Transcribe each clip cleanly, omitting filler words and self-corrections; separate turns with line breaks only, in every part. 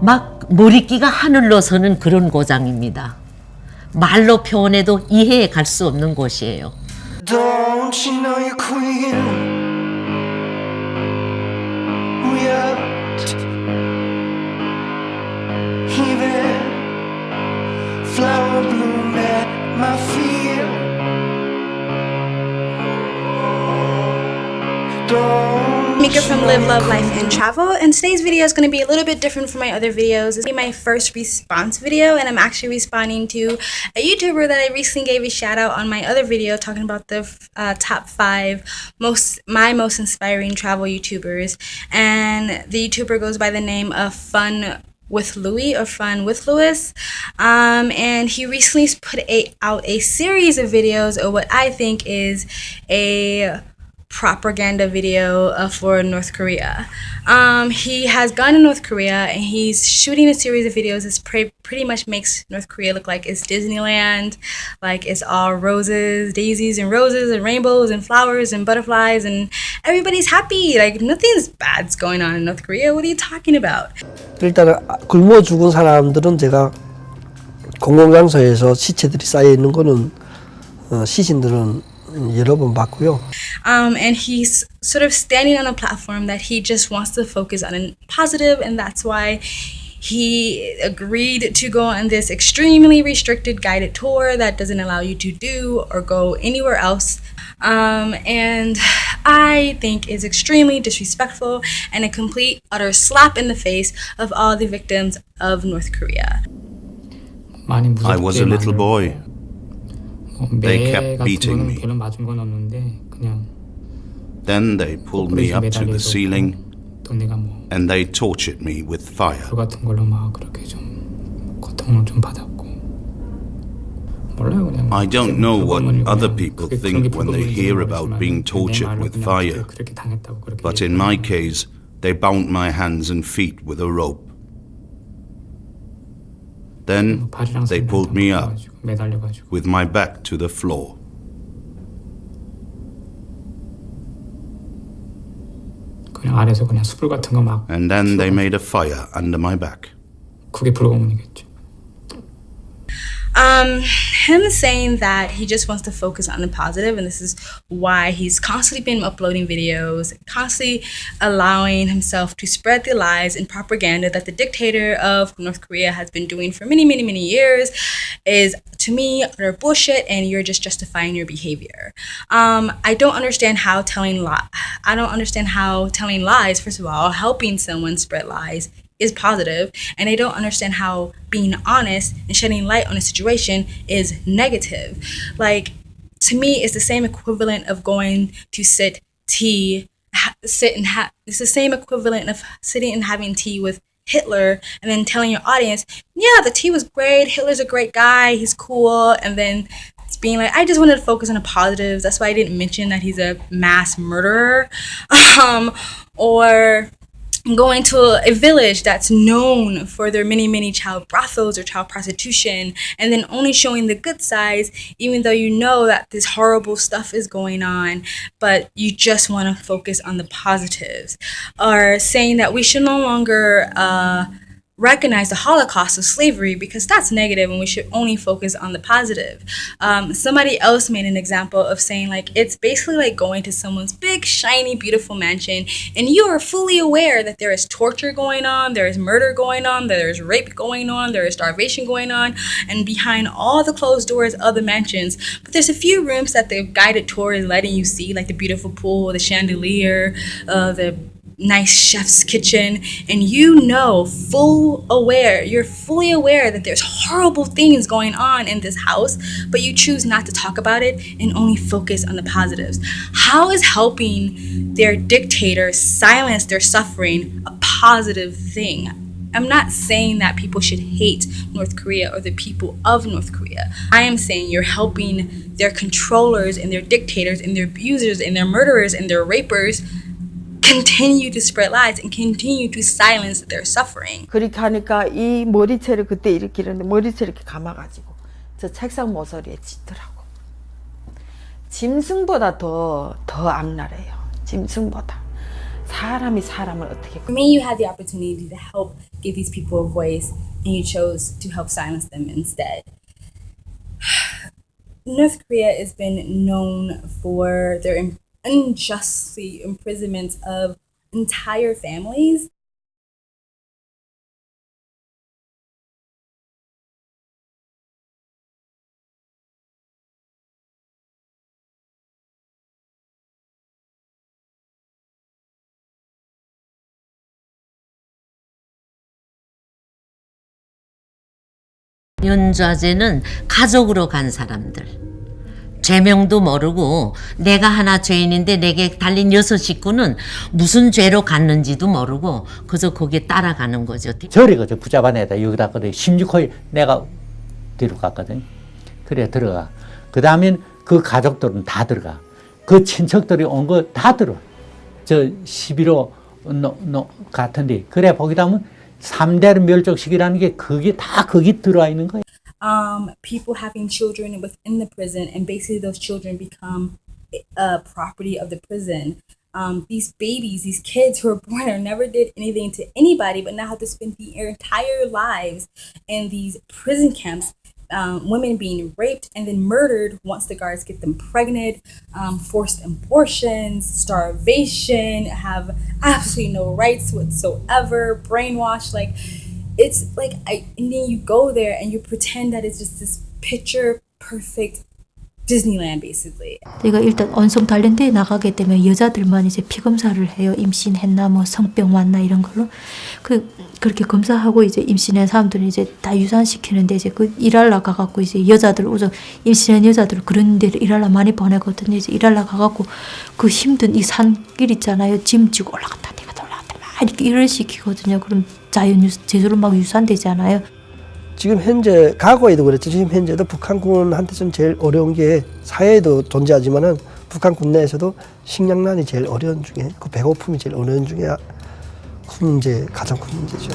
막 머리끼가 하늘로 서는 그런 고장입니다. 말로 표현해도 이해해 갈 수 없는 곳이에요.
Don't you know you're queen? We are even flower bloom at my feet.
Mika from Live, Love, Life, and Travel, and today's video is going to be a little bit different from my other videos. This is my first response video, and I'm actually responding to a YouTuber that I recently gave a shout out on my other video talking about the top 5 most inspiring travel YouTubers, and the YouTuber goes by the name of Fun with Louis or Fun with Louis, and he recently put out a series of videos of what I think is a propaganda video for North Korea. He has gone to North Korea and he's shooting a series of videos that pretty much makes North Korea look like it's Disneyland, like it's all roses, daisies and roses and rainbows and flowers and butterflies and everybody's happy. Like nothing's bad's going on in North Korea. What are you talking about?
일단은 굶어 죽은 사람들은 제가 공공장소에서 시체들이 쌓여 있는 거는 시신들은 여러 번 봤고요.
And he's sort of standing on a platform that he just wants to focus on a positive, and that's why he agreed to go on this extremely restricted guided tour that doesn't allow you to do or go anywhere else. And I think is extremely disrespectful and a complete utter slap in the face of all the victims of North Korea.
I was a little boy. They kept beating me. Then they pulled me up to the ceiling and they tortured me with fire. I don't know what other people think when they hear about being tortured with fire, but in my case, they bound my hands and feet with a rope. Then they pulled me up with my back to the floor. And then they made a fire under my back.
Him saying that he just wants to focus on the positive, and this is why he's constantly been uploading videos, constantly allowing himself to spread the lies and propaganda that the dictator of North Korea has been doing for many years, is to me utter bullshit, and you're just justifying your behavior. I don't understand how telling lies, first of all, helping someone spread lies is positive, and I don't understand how being honest and shedding light on a situation is negative. Like, to me, it's the same equivalent of going to it's the same equivalent of sitting and having tea with Hitler and then telling your audience, yeah, the tea was great, Hitler's a great guy, he's cool, and then it's being like, I just wanted to focus on the positives, that's why I didn't mention that he's a mass murderer. Or going to a village that's known for their many child brothels or child prostitution, and then only showing the good sides, even though you know that this horrible stuff is going on, but you just want to focus on the positives. Or saying that we should no longer recognize the Holocaust of slavery because that's negative and we should only focus on the positive. Somebody else made an example of saying like it's basically like going to someone's big shiny beautiful mansion and you are fully aware that there is torture going on, there is murder going on, there is rape going on, there is starvation going on, and behind all the closed doors of the mansions, but there's a few rooms that the guided tour is letting you see, like the beautiful pool, the chandelier, the nice chef's kitchen, and you're fully aware that there's horrible things going on in this house, but you choose not to talk about it and only focus on the positives. How is helping their dictator silence their suffering a positive thing? I'm not saying that people should hate North Korea or the people of North Korea. I am saying you're helping their controllers and their dictators and their abusers and their murderers and their rapers continue to spread lies and continue to silence their suffering.
그렇게 하니까 이 머리채를 그때 이렇게 이랬는데 머리채를 이렇게 감아가지고 저 책상 모서리에 짖더라고. 짐승보다 더 악랄해요. 짐승보다. 사람이 사람을 어떻게
For me, you had the opportunity to help give these people a voice, and you chose to help silence them instead. North Korea has been known for their unjustly imprisonment of entire families.
연좌제는 가족으로 간 사람들. 죄명도 모르고 내가 하나 죄인인데 내게 달린 6 식구는 무슨 죄로 갔는지도 모르고 그저 거기에 따라가는 거죠.
저리 그저 붙잡아내다 여기다 그래 16호에 내가 뒤로 갔거든. 그래 들어가. 그 다음엔 그 가족들은 다 들어가. 그 친척들이 온 거 다 들어와. 저 11호 같은데 그래 보기다 하면 3대를 멸족시키라는 게 그게 다 거기 들어와 있는 거예요.
People having children within the prison, and basically those children become property of the prison. These babies, these kids who are born or never did anything to anybody, but now have to spend their entire lives in these prison camps. Women being raped and then murdered once the guards get them pregnant, forced abortions, starvation, have absolutely no rights whatsoever, brainwashed. Like, it's like, and then you go there and you pretend that it's just this picture perfect Disneyland, basically.
내가 일단 언성 단련대에 나가게 되면 여자들만 이제 피 검사를 해요. 임신했나 뭐 성병 왔나 이런 걸로 그렇게 검사하고 이제 임신한 사람들은 이제 다 유산시키는데 이제 그 일하러 가갖고 이제 여자들 우선 임신한 여자들 그런 데를 일하러 많이 보내거든요. 이제 일하러 가갖고 그 힘든 이 산길 있잖아요. 짐 지고 올라갔다 내가 올라갔다 막 이렇게 일을 시키거든요. 그럼 제대로 막 유산되잖아요.
지금 현재 과거에도 그랬죠. 지금 현재도 북한군한테서는 제일 어려운 게 사회에도 존재하지만은 북한군 내에서도 식량난이 제일 어려운 중에 그 배고픔이 제일 어려운 중에 큰 문제, 가장 큰 문제죠.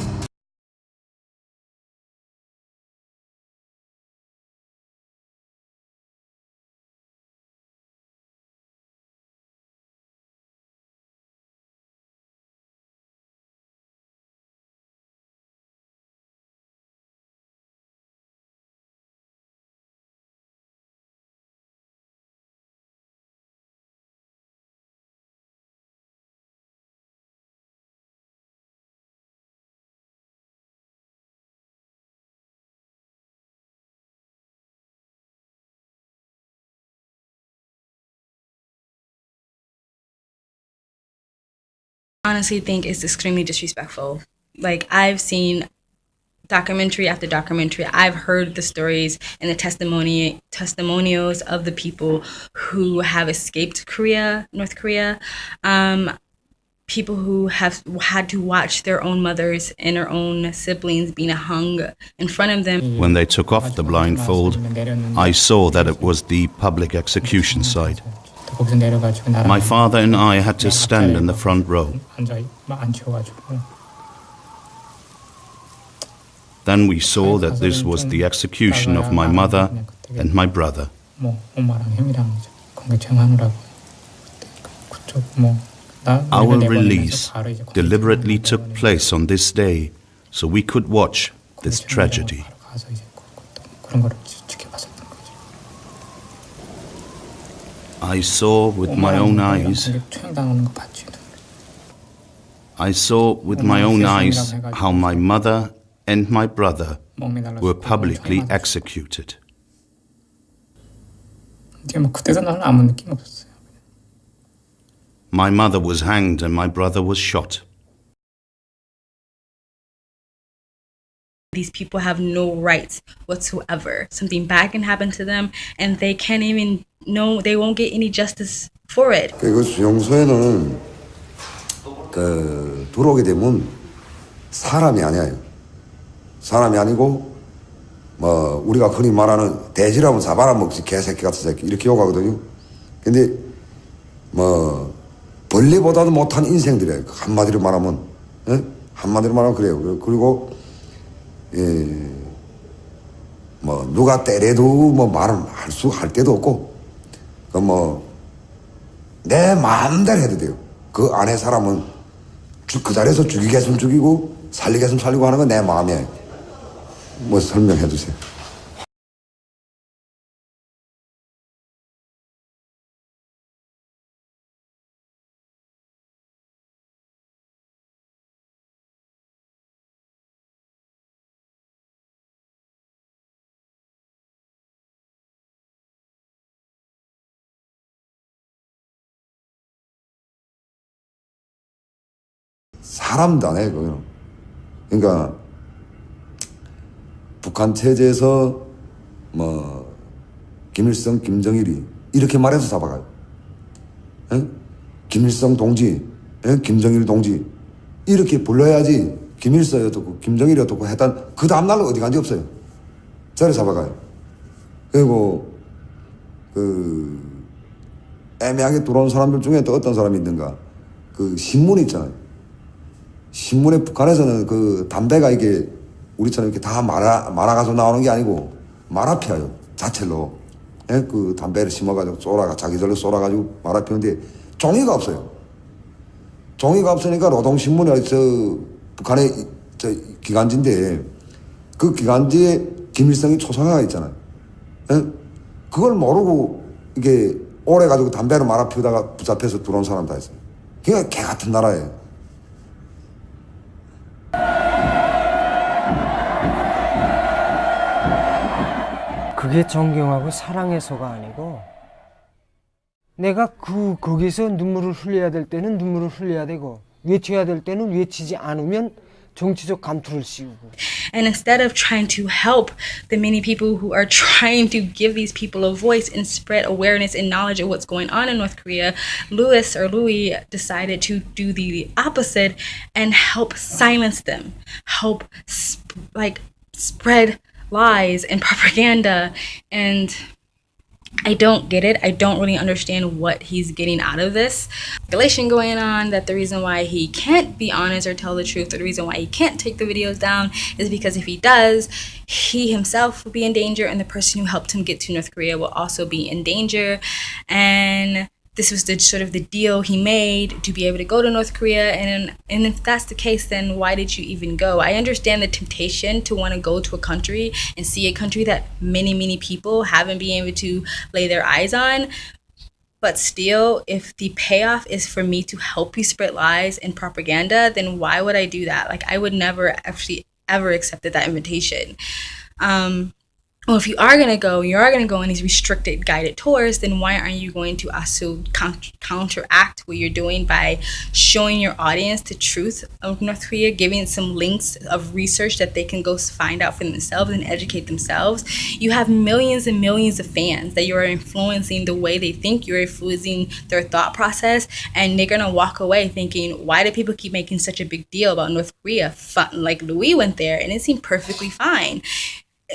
Honestly think it's extremely disrespectful. Like, I've seen documentary after documentary. I've heard the stories and the testimonials of the people who have escaped North Korea. People who have had to watch their own mothers and their own siblings being hung in front of them.
When they took off the blindfold, I saw that it was the public execution site. My father and I had to stand in the front row. Then we saw that this was the execution of my mother and my brother. Our release deliberately took place on this day so we could watch this tragedy. I saw with my own eyes how my mother and my brother were publicly executed. My mother was hanged and my brother was shot.
These people have no rights whatsoever. Something bad can happen to them and they can't even know, they won't get any justice for it.
그 수용소에는 들어오게 되면 사람이 아니에요. 사람이 아니고 뭐 우리가 흔히 말하는 돼지라면 사바라 먹지 개새끼 같은 새끼 이렇게 욕하거든요. 근데 뭐 벌레보다도 못한 인생들이에요. 한마디로 말하면 한마디로 말하면 그래요. 그리고 뭐 누가 때려도 뭐 말을 할 데도 없고 그 뭐 내 마음대로 해도 돼요. 그 안에 사람은 그 자리에서 죽이겠으면 죽이고 살리겠으면 살리고 하는 건 내 마음이에요. 뭐 설명해 주세요. 사람도 안 해요, 그거는. 그러니까, 북한 체제에서, 뭐, 김일성, 김정일이 이렇게 말해서 잡아가요. 에? 김일성 동지, 에? 김정일 동지. 이렇게 불러야지 김일성이 어떻고, 김정일이 어떻고 했단, 그 다음날은 어디 간지 없어요. 저를 잡아가요. 그리고, 애매하게 들어온 사람들 중에 또 어떤 사람이 있는가. 신문 있잖아요. 신문에 북한에서는 담배가 이게 우리처럼 이렇게 다 말아가지고 나오는 게 아니고 말아 피워요. 자체로. 예? 담배를 심어가지고 자기들로 쏘라가지고 말아 피우는데 종이가 없어요. 종이가 없으니까 노동신문에 북한의 기간지인데 그 기간지에 김일성이 초상화가 있잖아요. 예? 그걸 모르고 이게 오래 가지고 담배를 말아 피우다가 붙잡혀서 들어온 사람 다 있어요. 그게 개 같은 나라예요.
그게 존경하고 사랑해서가 아니고 내가 거기서 눈물을 흘려야 될 때는 눈물을 흘려야 되고 외쳐야 될 때는 외치지 않으면 정치적 감투를 씌우고.
And instead of trying to help the many people who are trying to give these people a voice and spread awareness and knowledge of what's going on in North Korea, Louis decided to do the opposite and help silence them, help spread lies and propaganda. And I don't get it. I don't really understand what he's getting out of this. Speculation going on that the reason why he can't be honest or tell the truth, or the reason why he can't take the videos down is because if he does, he himself will be in danger, and the person who helped him get to North Korea will also be in danger. And this was the sort of the deal he made to be able to go to North Korea. And if that's the case, then why did you even go? I understand the temptation to want to go to a country and see a country that many, many people haven't been able to lay their eyes on. But still, if the payoff is for me to help you spread lies and propaganda, then why would I do that? Like, I would never actually ever accepted that invitation. Well, if you are going to go on these restricted guided tours, then why aren't you going to also counteract what you're doing by showing your audience the truth of North Korea, giving some links of research that they can go find out for themselves and educate themselves? You have millions and millions of fans that you are influencing the way they think, you're influencing their thought process, and they're going to walk away thinking, why do people keep making such a big deal about North Korea? Like, Louis went there and it seemed perfectly fine,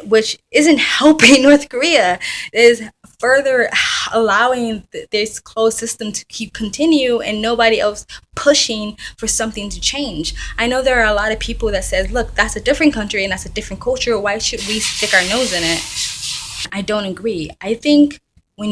which isn't helping North Korea. It is further allowing this closed system to continue and nobody else pushing for something to change. I know there are a lot of people that says, look, that's a different country and that's a different culture. Why should we stick our nose in it? I don't agree. I think when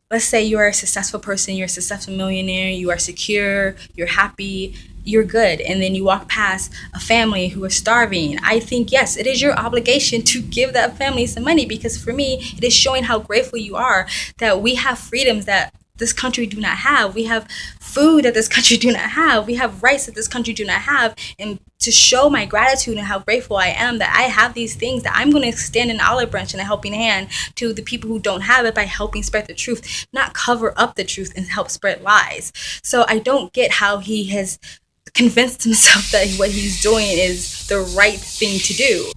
let's say you're a successful person, you're a successful millionaire, you are secure, you're happy, you're good, and then you walk past a family who is starving, I think, yes, it is your obligation to give that family some money, because for me, it is showing how grateful you are that we have freedoms that this country do not have. We have food that this country do not have. We have rights that this country do not have. And to show my gratitude and how grateful I am that I have these things, that I'm going to extend an olive branch and a helping hand to the people who don't have it by helping spread the truth, not cover up the truth and help spread lies. So I don't get how he has convinced himself that what he's doing is the right thing to do.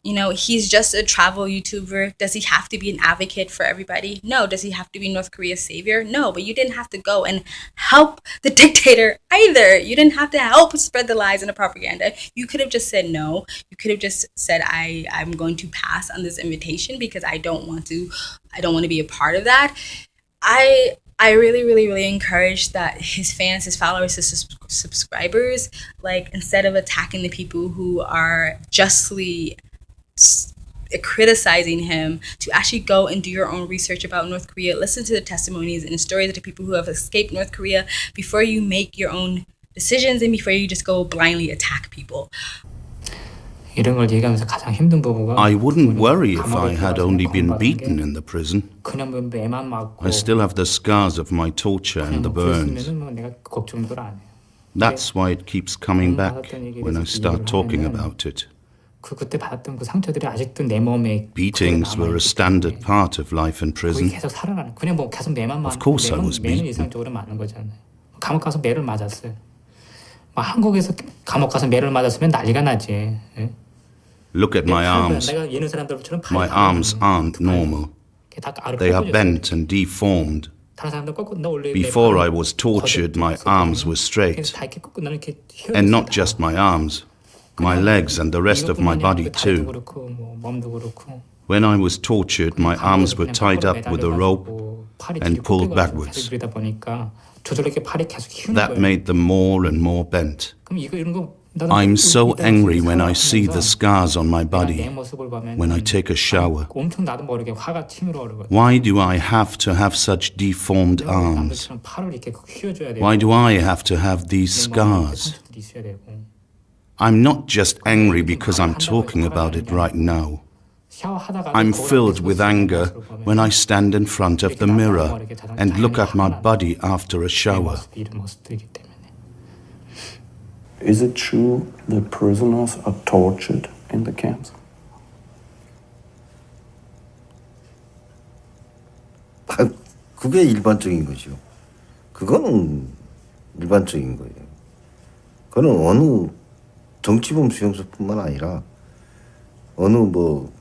You know, he's just a travel YouTuber. Does he have to be an advocate for everybody? No. Does he have to be North Korea's savior? No. But you didn't have to go and help the dictator either. You didn't have to help spread the lies and the propaganda. You could have just said no. You could have just said, I'm going to pass on this invitation because I don't want to be a part of that. I really, really, really encourage that his fans, his followers, his subscribers, like, instead of attacking the people who are justly criticizing him, to actually go and do your own research about North Korea, listen to the testimonies and the stories of the people who have escaped North Korea before you make your own decisions and before you just go blindly attack people.
이런 걸 얘기하면서 가장 힘든 부분은
I wouldn't worry if I had only been beaten in the prison.
그냥 뭐 매만 맞고
I still have the scars of my torture and the burns.
그랬으면은 뭐 내가 걱정도 안 해요.
That's why it keeps coming back when I start talking about it.
그때 받았던 그 상처들이 아직도 내 몸에
Beatings were a standard part of life in
그게
prison.
계속 살아나는. 그냥 뭐 계속 매만 맞고
Of course I was
매는
beaten.
이상적으로 맞는 거잖아요. 감옥 가서 매를 맞았어요. 막 한국에서 감옥 가서 매를 맞았으면 난리가 나지. 예?
Look at my arms.
내가 예는 사람들처럼
My arms aren't normal. They are bent and deformed.
다른 사람들 거꾸로 나 원래
Before I was tortured, my arms were straight.
다 이렇게 거꾸로 나는 이렇게
And not just my arms, my legs and the rest of my body too.
그렇고 뭐 몸도 그렇고.
When I was tortured, my arms were tied up with a rope and pulled backwards.
그러다 보니까 저절로 이렇게 팔이 계속 휘는
That
거예요.
made them more and more bent.
그럼 이런 거 나는
I'm so
일단
angry when I see
살아가면서
the scars on my
내가
body
내 모습을 보면
when I take a shower.
엄청 나도 모르게 화가 치밀어 오르거든.
Why do I have to have such deformed arms?
남들처럼 팔을 이렇게 휘어줘야 되고
Why do I have to have these
내 몸에
scars?
상처들이 있어야 되고.
I'm not just angry because I'm talking about it right now.
샤워하다가
I'm filled with anger when I stand in front of the mirror and look at my body after a shower.
이런 모습들이기 때문에.
Is it true that prisoners are tortured in the camps?
그게 일반적인 거죠. 그거는 일반적인 거예요. 그거는 어느 정치범 수용소뿐만 아니라 어느 뭐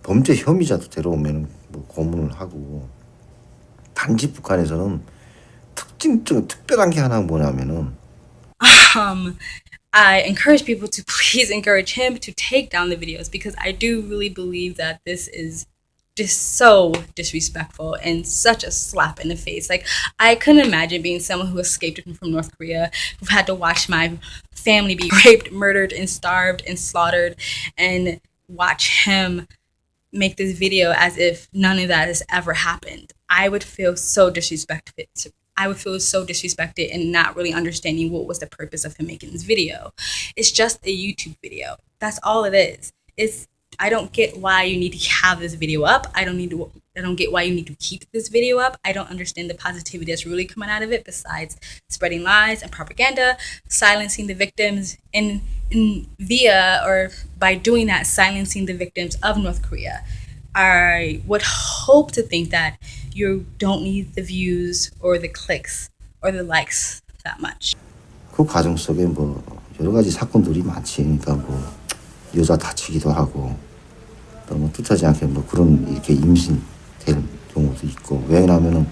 범죄 혐의자도 데려오면 뭐 고문을 하고 단지 북한에서는 특별한 게 하나 뭐냐면은
I encourage people to please encourage him to take down the videos because I do really believe that this is just so disrespectful and such a slap in the face. Like, I couldn't imagine being someone who escaped from North Korea, who had to watch my family be raped, murdered, and starved and slaughtered, and watch him make this video as if none of that has ever happened. I would feel so disrespected. I would feel so disrespected and not really understanding what was the purpose of him making this video. It's just a YouTube video. That's all it is. I don't get why you need to have this video up. I don't get why you need to keep this video up. I don't understand the positivity that's really coming out of it besides spreading lies and propaganda, silencing the victims, and via or by doing that, silencing the victims of North Korea. I would hope to think that you don't need the views or the clicks or the likes that much.
그 과정 속에 뭐 여러 가지 사건들이 많지. 그러니까 뭐 여자 다치기도 하고 또 뭐 뜻하지 않게 뭐 그런 이렇게 임신될 경우도 있고. 왜냐하면은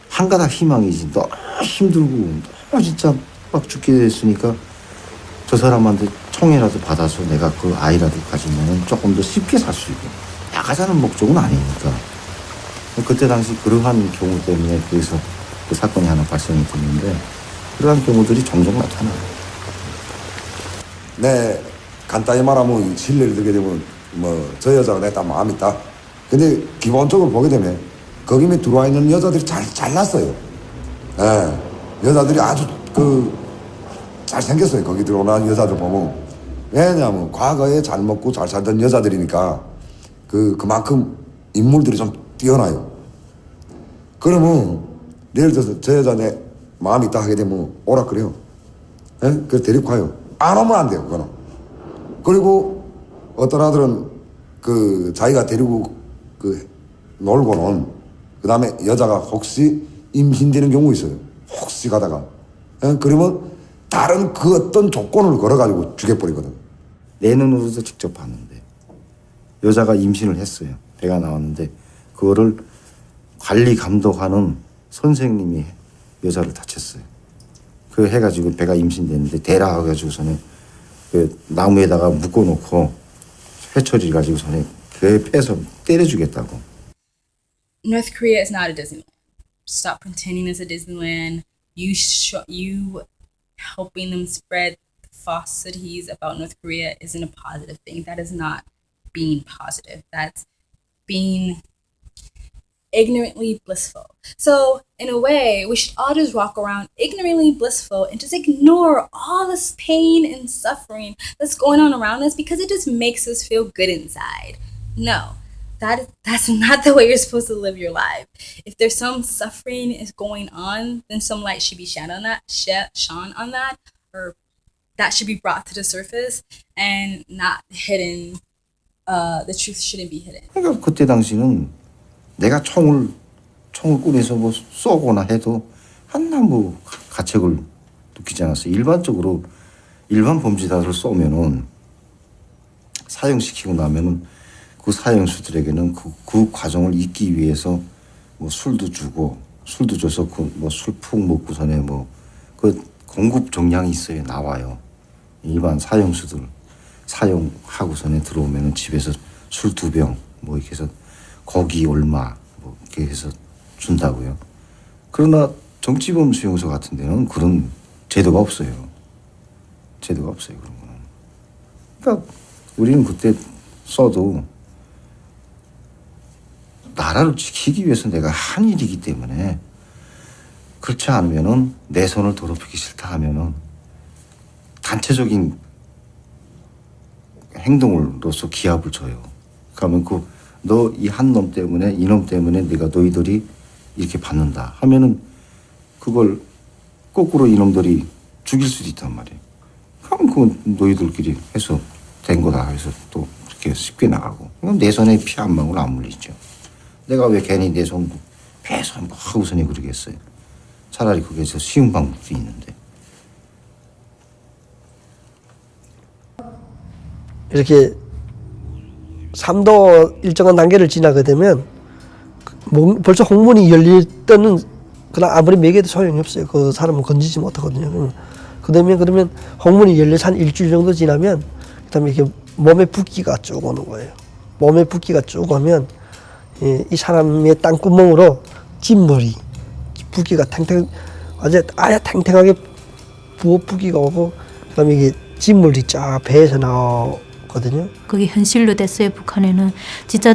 한 가닥 희망이지 너무 힘들고 너무 진짜 막 죽게 됐으니까 저 사람한테 총이라도 받아서 내가 그 아이라도 가지면은 조금 더 쉽게 살 수 있고 나가자는 목적은 아니니까. 그때 당시 그러한 경우 때문에 그래서 그 사건이 하나 발생이 됐는데 그러한 경우들이 종종 나타나요. 네, 간단히 말하면 신뢰를 들게 되면 뭐 저 여자가 내 딱 마음 있다. 근데 기본적으로 보게 되면 거기 들어와 있는 여자들이 잘났어요. 예, 여자들이 아주 잘생겼어요. 거기 들어오는 여자들 보면. 왜냐하면 과거에 잘 먹고 잘 살던 여자들이니까 그만큼 인물들이 좀 뛰어나요. 그러면 예를 들어서 저 여자 내 마음이 있다 하게 되면 오라 그래요. 예? 그래서 데리고 가요. 안 오면 안 돼요. 그거는. 그리고 어떤 아들은 자기가 데리고 놀고는 그 다음에 여자가 혹시 임신되는 경우 있어요. 혹시 가다가. 예? 그러면 다른 그 어떤 조건을 걸어가지고 죽여버리거든. 내 눈으로도 직접 봤는데 여자가 임신을 했어요. 배가 나왔는데 그거를 관리 감독하는 선생님이 여자를 다쳤어요. 그 해가지고 배가 임신됐는데 대라 해가지고서는 그 나무에다가 묶어놓고 회초리 가지고서는 그 패서 때려주겠다고.
North Korea is not a Disneyland. Stop pretending it's a Disneyland. You helping them spread falsities about North Korea isn't a positive thing. That is not being positive. That's being ignorantly blissful. So in a way, we should all just walk around ignorantly blissful and just ignore all this pain and suffering that's going on around us because it just makes us feel good inside. No, that's not the way you're supposed to live your life. If there's some suffering is going on, then some light should be shone on that, or that should be brought to the surface and not hidden. The truth shouldn't be hidden.
그러니까 그때 당시는 내가 총을 꾸려서 뭐 쏘거나 해도 한나 뭐 가책을 느끼지 않았어요. 일반적으로 일반 범죄자를 쏘면은 사형시키고 나면은 그 사형수들에게는 그 과정을 잊기 위해서 뭐 술도 줘서 그 뭐 술 푹 먹고서네 뭐 그 공급 정량이 있어요. 나와요. 일반 사형수들 사형하고서네 들어오면은 집에서 술 2병 뭐 이렇게 해서 고기 얼마 뭐 이렇게 해서 준다고요. 그러나 정치범 수용소 같은 데는 그런 제도가 없어요. 그런 거는. 그러니까 우리는 그때 써도 나라를 지키기 위해서 내가 한 일이기 때문에 그렇지 않으면은 내 손을 더럽히기 싫다 하면은 단체적인 행동으로서 기합을 줘요. 그러면 너 이 한 놈 때문에 이놈 때문에 너희들이 이렇게 받는다 하면은 그걸 거꾸로 이놈들이 죽일 수도 있단 말이에요. 그럼 그건 너희들끼리 해서 된 거다 해서 또 이렇게 쉽게 나가고 그럼 내 손에 피 한 방울 안 물리죠. 내가 왜 괜히 내 손 배서 뭐 하고서니 그러겠어요. 차라리 그게 더 쉬운 방법도 있는데.
이렇게 3도 일정한 단계를 지나게 되면 벌써 홍문이 열릴 때는 그냥 아무리 매겨도 소용이 없어요. 그 사람은 건지지 못하거든요. 그러면 홍문이 열려서 한 일주일 정도 지나면 그다음에 이렇게 몸에 붓기가 쭉 오는 거예요. 몸에 붓기가 쭉 오면 이 사람의 땅구멍으로 찐머리 붓기가 아예 탱탱하게 부어 붓기가 오고 그다음에 이게 찐물이 쫙 배에서 나오거든요.
그게 현실로 됐어요. 북한에는 진짜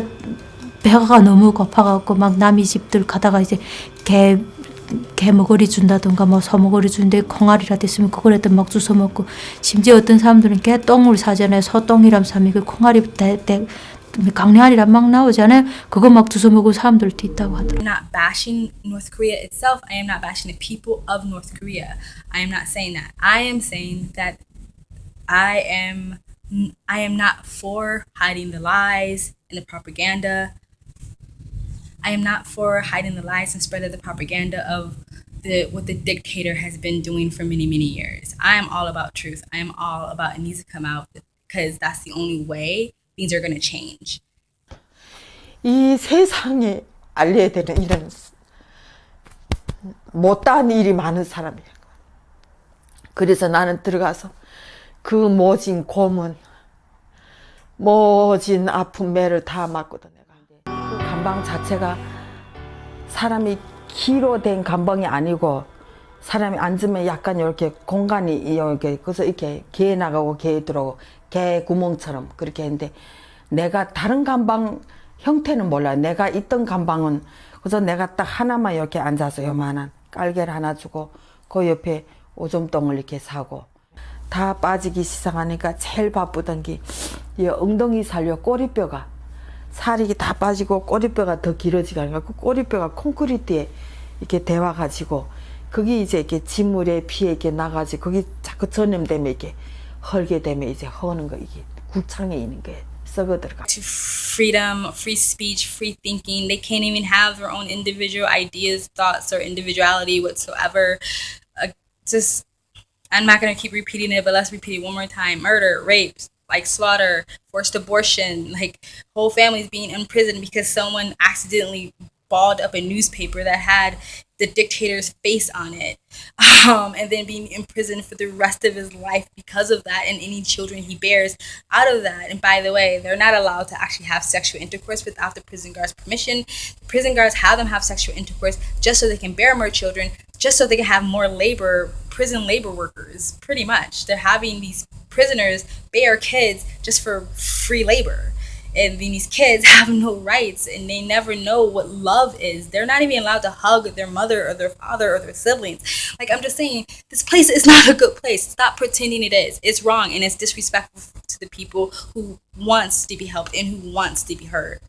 배가 너무 고파갖고 막 남의 집들 가다가 이제 개 먹거리 준다던가 뭐 소먹거리 주는데 콩알이라도 있으면 그거라도 막 주워 먹고 심지어 어떤 사람들은 개 똥을 사잖아요. 소똥이란 사람이 그 콩알이 강냉알이란 막 나오잖아요. 그거 막 주워 먹은 사람들도 있다고 하더라고요.
I'm not bashing North Korea itself. I am not bashing the people of North Korea. I am not saying that. I am saying that I am not for hiding the lies and the propaganda. I am not for hiding the lies and spread of the propaganda of what the dictator has been doing for many, many years. I am all about truth. I am all about it needs to come out because that's the only way things are going to change.
이 세상에 알려야 되는 이런 못다한 일이 많은 사람이에요. 그래서 나는 들어가서 그 모진 고문, 모진 아픈 매를 다 맞거든. 그 감방 자체가 사람이 키로 된 감방이 아니고 사람이 앉으면 약간 이렇게 공간이 이렇게 그래서 이렇게 개 나가고 개 들어오고 개 구멍처럼 그렇게 했는데 내가 다른 감방 형태는 몰라요. 내가 있던 감방은 그래서 내가 딱 하나만 이렇게 앉아서 요만한 깔개를 하나 주고 그 옆에 오줌똥을 이렇게 사고 다 빠지기 시작하니까 제일 바쁘던 게 이 엉덩이 살려 꼬리뼈가 살이 다 빠지고 꼬리뼈가 더 길어지고 하니까 그 꼬리뼈가 콘크리트에 이렇게 데워가지고 거기 이제 이렇게 진물에 피에 이렇게 나가지고 거기 자꾸 전염되면 이렇게 헐게 되면 이제 허는 거 이게 구창에 있는 게 썩어 들어가.
To freedom, free speech, free thinking. They can't even have their own individual ideas, thoughts, or individuality whatsoever. I'm not going to keep repeating it, but let's repeat it one more time. Murder, rapes, like slaughter, forced abortion, like whole families being imprisoned because someone accidentally balled up a newspaper that had the dictator's face on it, and then being imprisoned for the rest of his life because of that, and any children he bears out of that. And by the way, they're not allowed to actually have sexual intercourse without the prison guard's permission. The prison guards have them have sexual intercourse just so they can bear more children, just so they can have more prison labor workers, pretty much. They're having these prisoners bear kids just for free labor. and these kids have no rights and they never know what love is. They're not even allowed to hug their mother or their father or their siblings. Like, I'm just saying, this place is not a good place. Stop pretending it is. It's wrong and it's disrespectful to the people who wants to be helped and who wants to be heard.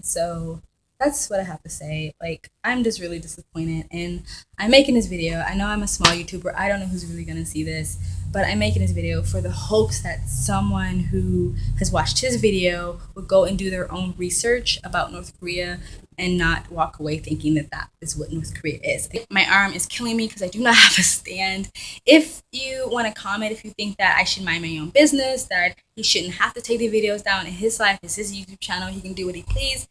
So that's what I have to say. Like, I'm just really disappointed, and I'm making this video. I know I'm a small YouTuber. I don't know who's really gonna see this, but I'm making this video for the hopes that someone who has watched his video would go and do their own research about North Korea and not walk away thinking that that is what North Korea is. My arm is killing me because I do not have a stand. If you want to comment, if you think that I should mind my own business, that he shouldn't have to take the videos down in his life, it's his YouTube channel, he can do what he please,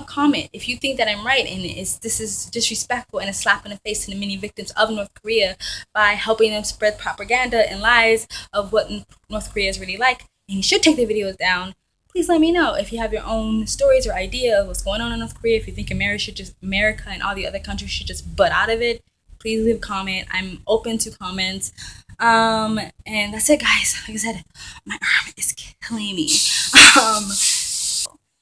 comment. If you think that I'm right and this is disrespectful and a slap in the face to the many victims of North Korea by helping them spread propaganda and lies of what North Korea is really like, and you should take the videos down, please let me know. If you have your own stories or idea of what's going on in North Korea, if you think America and all the other countries should just butt out of it, please leave a comment. I'm open to comments. And that's it, guys. Like I said, my arm is killing me.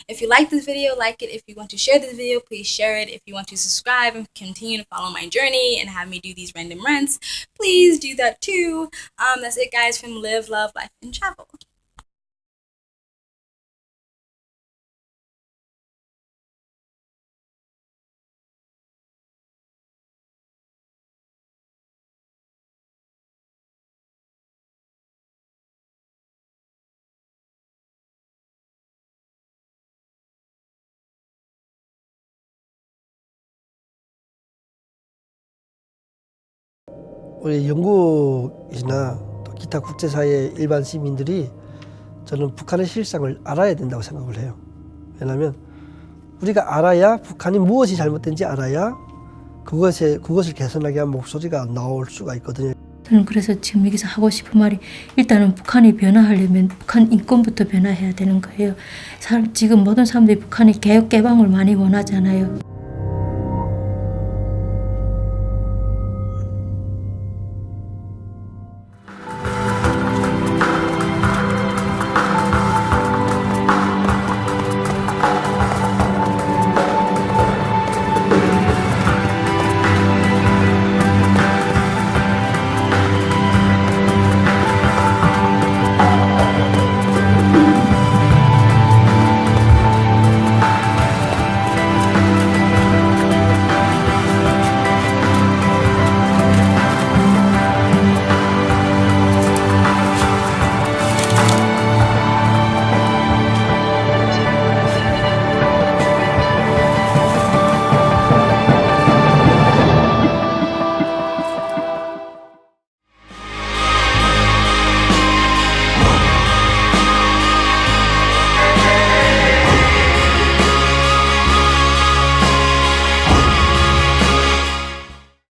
If you like this video, like it. If you want to share this video, please share it. If you want to subscribe and continue to follow my journey and have me do these random rants, please do that too. That's it, guys, from Live, Love, Life, and Travel.
우리 영국이나 또 기타 국제사회 일반 시민들이 저는 북한의 실상을 알아야 된다고 생각을 해요. 왜냐하면 우리가 알아야 북한이 무엇이 잘못된지 알아야 그것을 개선하기 위한 목소리가 나올 수가 있거든요.
저는 그래서 지금 여기서 하고 싶은 말이, 일단은 북한이 변화하려면 북한 인권부터 변화해야 되는 거예요. 지금 모든 사람들이 북한이 개혁 개방을 많이 원하잖아요.